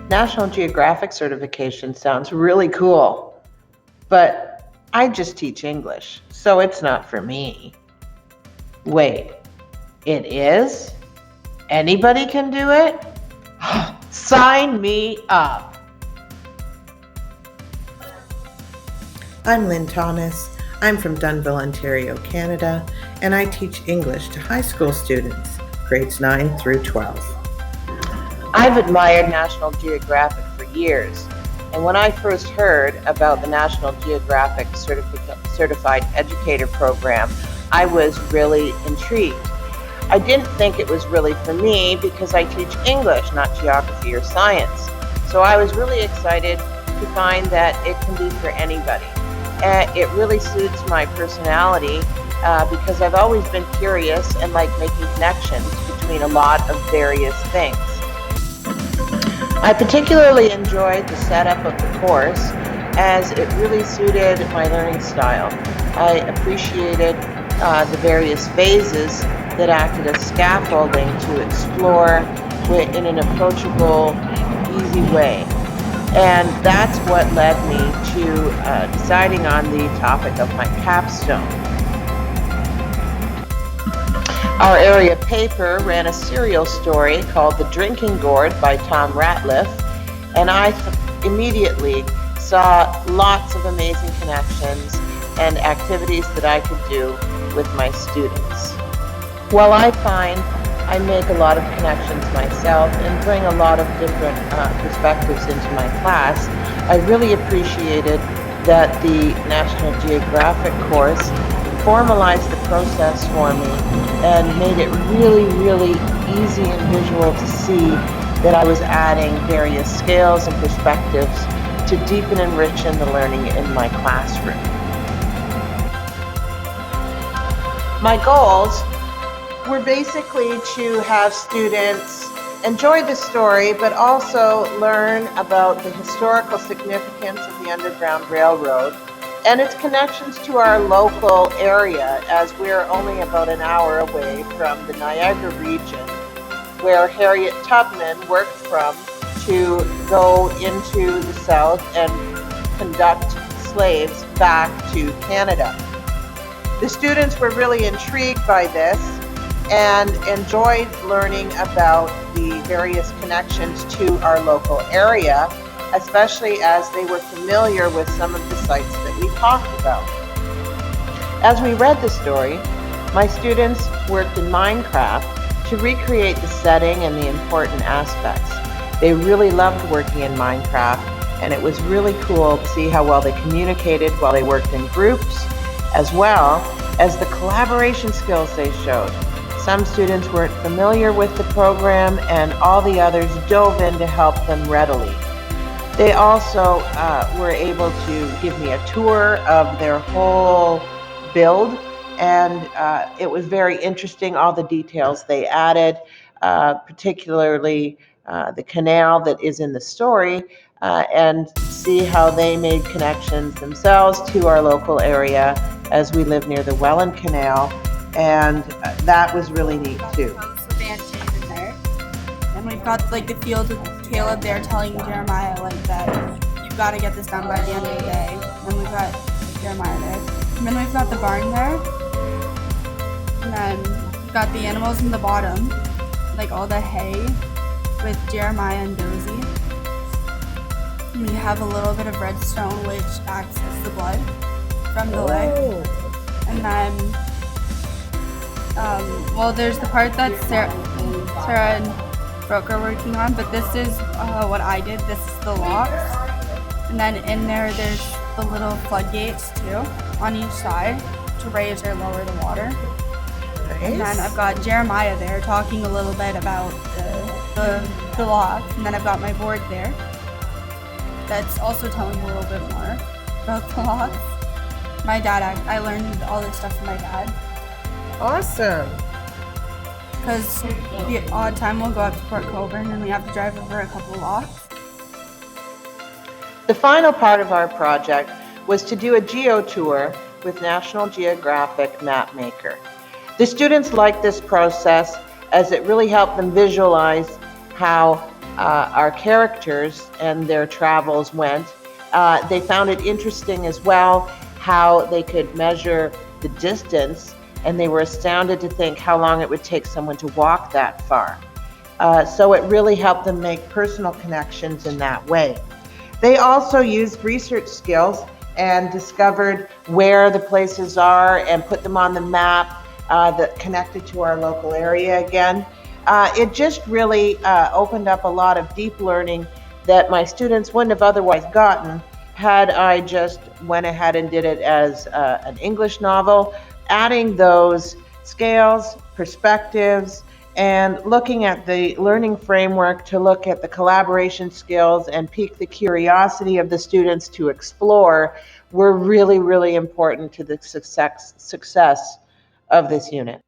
National Geographic Certification sounds really cool, but I just teach English, so it's not for me. Wait, it is? Anybody can do it? Sign me up! I'm Lynn Thomas. I'm from Dunnville, Ontario, Canada, and I teach English to high school students, grades 9 through 12. I've admired National Geographic for years, and when I first heard about the National Geographic Certified Educator Program, I was really intrigued. I didn't think it was really for me because I teach English, not geography or science. So I was really excited to find that it can be for anybody. It really suits my personality because I've always been curious and like making connections between a lot of various things. I particularly enjoyed the setup of the course as it really suited my learning style. I appreciated the various phases that acted as scaffolding to explore in an approachable, easy way. And that's what led me to deciding on the topic of my capstone. Our area paper ran a serial story called The Drinking Gourd by Tom Ratliff, and I immediately saw lots of amazing connections and activities that I could do with my students. While I find I make a lot of connections myself and bring a lot of different perspectives into my class, I really appreciated that the National Geographic course formalized the process for me and made it really, really easy and visual to see that I was adding various scales and perspectives to deepen and enrich the learning in my classroom. My goals were basically to have students enjoy the story, but also learn about the historical significance of the Underground Railroad and its connections to our local area, as we're only about an hour away from the Niagara region, where Harriet Tubman worked from to go into the South and conduct slaves back to Canada. The students were really intrigued by this and enjoyed learning about the various connections to our local area, especially as they were familiar with some of the sites that we talked about. As we read the story, my students worked in Minecraft to recreate the setting and the important aspects. They really loved working in Minecraft, and it was really cool to see how well they communicated while they worked in groups, as well as the collaboration skills they showed. Some students weren't familiar with the program, and all the others dove in to help them readily. They also were able to give me a tour of their whole build, and it was very interesting, all the details they added, particularly the canal that is in the story, and see how they made connections themselves to our local area as we live near the Welland Canal, and that was really neat too. So they had Shane in there, and we've got like the field with Caleb there telling Jeremiah like that you've got to get this done by the end of the day. And we've got Jeremiah there, and then we've got the barn there, and then we've got the animals in the bottom, like all the hay with Jeremiah and Dozy. And we have a little bit of redstone which acts as the blood from the leg, and then well, there's the part that Sarah and Brooke are working on, but this is what I did. This is the locks, and then in there's the little floodgates too on each side to raise or lower the water. Nice. And then I've got Jeremiah there talking a little bit about the locks, and then I've got my board there that's also telling a little bit more about the locks. My dad, I learned all this stuff from my dad. Awesome. Because the odd time we'll go up to Port Colborne and we have to drive over a couple locks. The final part of our project was to do a Geo Tour with National Geographic Mapmaker. The students liked this process as it really helped them visualize how our characters and their travels went. They found it interesting as well how they could measure the distance, and they were astounded to think how long it would take someone to walk that far. So it really helped them make personal connections in that way. They also used research skills and discovered where the places are and put them on the map that connected to our local area again. It just really opened up a lot of deep learning that my students wouldn't have otherwise gotten had I just went ahead and did it as an English novel, adding those scales, perspectives, and looking at the learning framework to look at the collaboration skills and pique the curiosity of the students to explore were really, really important to the success of this unit.